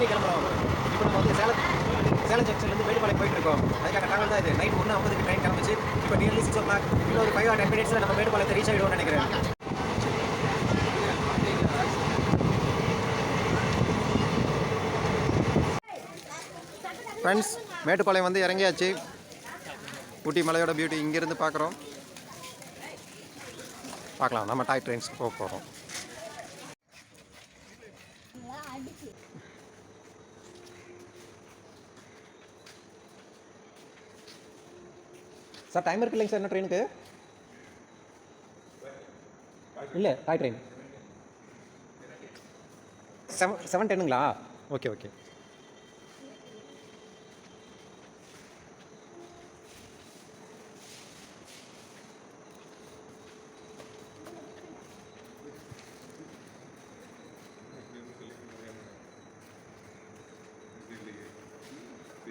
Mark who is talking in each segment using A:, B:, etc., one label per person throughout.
A: ஊட்டி கிளம்புறோம். இப்போ நம்ம வந்து சேலம் ஜங்ஷன்லேருந்து மேட்டுப்பாளையம் போயிட்டு இருக்கோம். அதுக்காக ட்ராவல் தான் இது. நைட் 1:50க்கு ட்ரெயின் கிளம்பிச்சு. இப்போ நியர்லி 6 o'clock. இன்னும் ஒரு 5 or 10 minutes நம்ம மேட்டுப்பாளையத்தை ரீச் ஆகிடுவோம்னு நினைக்கிறேன். ஃப்ரெண்ட்ஸ், மேட்டுப்பாளையம் வந்து இறங்கியாச்சு. ஊட்டி மலையோட பியூட்டி இங்கேருந்து பார்க்குறோம். பார்க்கலாம், நம்ம டாய் ட்ரெயின்ஸ்க்கு போக போகிறோம். சார் டைம் இருக்கு இல்லைங்க சார் என்ன ட்ரெயினுக்கு? இல்லை, டாய் ட்ரெயின் 7:10ங்களா? Okay okay.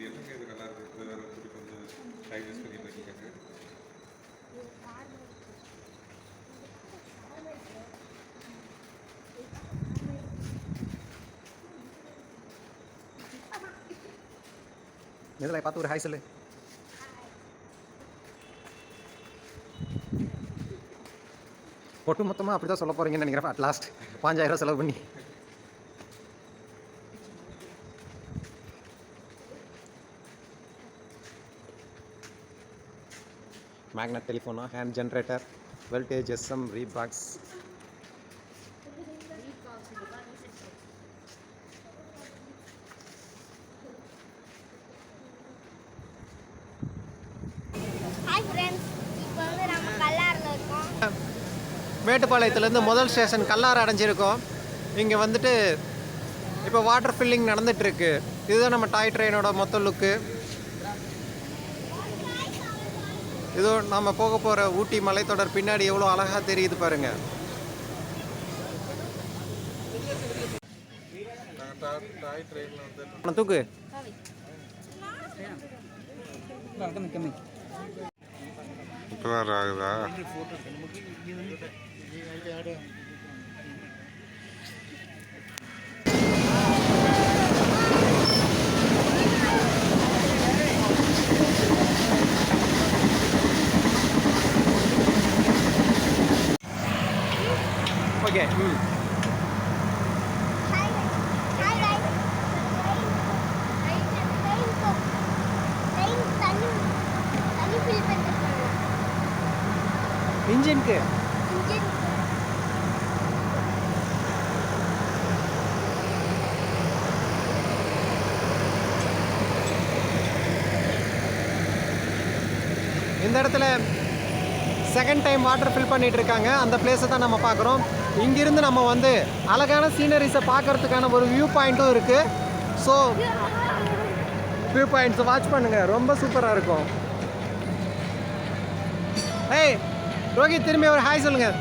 B: என்னங்க இது நல்லா இருக்கு. இது வேற சொல்லி கொஞ்சம் டைம் யூஸ் பண்ணி பண்ணிக்கங்க.
A: இதில் பார்த்து ஒரு ஹாய் சொல்லு. ஒட்டு மொத்தமாக அப்படி தான் சொல்ல போகிறீங்கன்னு நினைக்கிறேன். அட் லாஸ்ட் 5000 செலவு பண்ணி. மேக்னெட் டெலிஃபோனா, hand generator, voltage SM reed box. மேட்டுப்பாளையத்துலேருந்து முதல் ஸ்டேஷன் கல்லாறு அடைஞ்சிருக்கோம். இங்கே வந்துட்டு இப்போ வாட்டர் ஃபில்லிங் நடந்துகிட்ருக்கு. இதுதான் நம்ம டாய் ட்ரெயினோட மொத்த லுக்கு. இதோ நம்ம போக போகிற ஊட்டி மலைத்தொடர் பின்னாடி எவ்வளோ அழகாக தெரியுது பாருங்கள். தூக்கு
B: இப்போதான் ஆகுதா?
A: ஓகே. இன்ஜினுக்கு இந்த இடத்துல செகண்ட் டைம் வாட்டர் ஃபில் பண்ணிட்டு இருக்காங்க. அந்த பிளேஸை தான் நம்ம பார்க்குறோம். இங்கிருந்து நம்ம வந்து அழகான சீனரிஸை பார்க்கறதுக்கான ஒரு வியூ பாயிண்ட்டும் இருக்குது. ஸோ வியூ பாயிண்ட்ஸை வாட்ச் பண்ணுங்கள், ரொம்ப சூப்பராக இருக்கும். ஏய் ரோஹித், திரும்பி ஒரு ஹாய் சொல்லுங்கள்.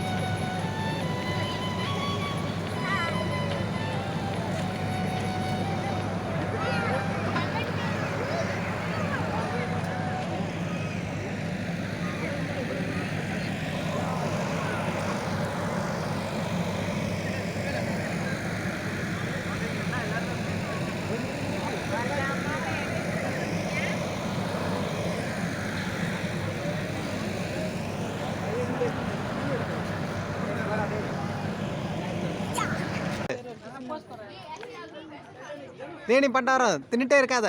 A: தேனி பண்டாரம் தின்னுட்டே இருக்காத.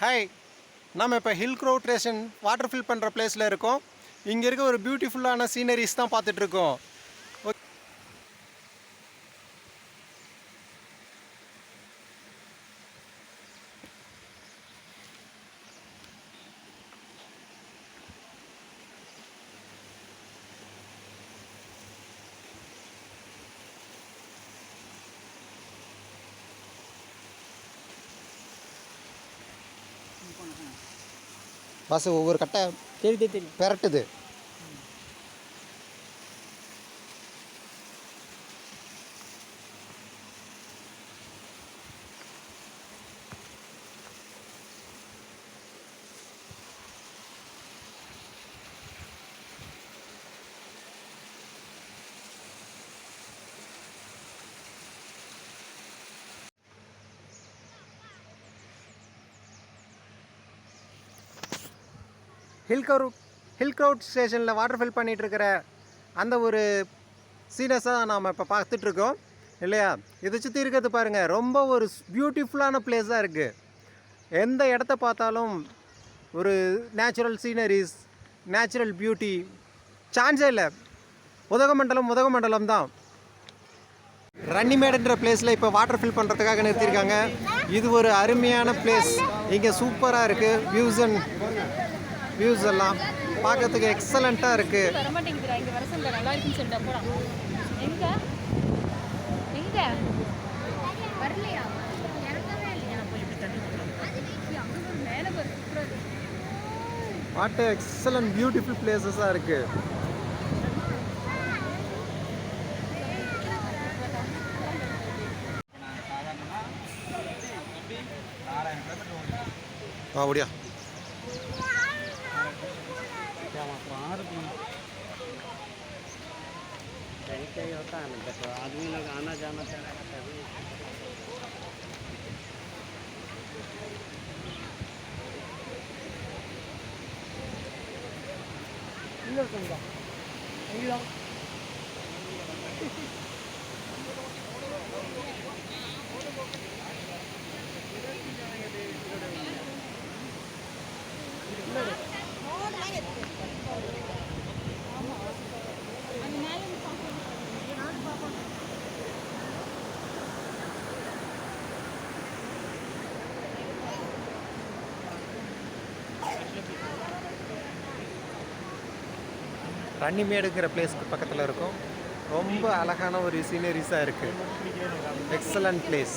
A: ஹாய், நம்ம இப்போ hill crow station water fill பண்ணுற பிளேஸில் இருக்கோம். இங்கே இருக்க ஒரு பியூட்டிஃபுல்லான சீனரிஸ் தான் பார்த்துட்ருக்கோம். பஸ் ஒவ்வொரு கட்டை
C: தெரியும்
A: பெரட்டுது. ஹில் க்ரவுட் ஸ்டேஷனில் வாட்டர் ஃபில் பண்ணிகிட்டு இருக்கிற அந்த ஒரு சீனஸாக நாம் இப்போ பார்த்துட்ருக்கோம் இல்லையா. இதை சுற்றி இருக்கிறது பாருங்கள், ரொம்ப ஒரு பியூட்டிஃபுல்லான பிளேஸாக இருக்குது. எந்த இடத்த பார்த்தாலும் ஒரு நேச்சுரல் சீனரிஸ், நேச்சுரல் பியூட்டி, சான்ஸே இல்லை. உதகமண்டலம் தான். ரன்னிமேடுன்ற பிளேஸில் இப்போ வாட்டர் ஃபில் பண்ணுறதுக்காக நிறுத்தியிருக்காங்க. இது ஒரு அருமையான பிளேஸ். இங்கே சூப்பராக இருக்குது. வியூஸ் எல்லாம் பார்க்கறதுக்கு எக்ஸலண்ட்டாக இருக்குது. வாட் எக்ஸலண்ட் பியூட்டிஃபுல் பிளேசஸாக இருக்குது. அப்படியா
C: क्या ही होता है ना, देखो आदमी लोग आना जाना चाहेगा तभी।
A: ரன்னிமேடுங்கிற பிளேஸ்க்கு பக்கத்தில் இருக்கும். ரொம்ப அழகான ஒரு சீனரிஸாக இருக்குது. Excellent place.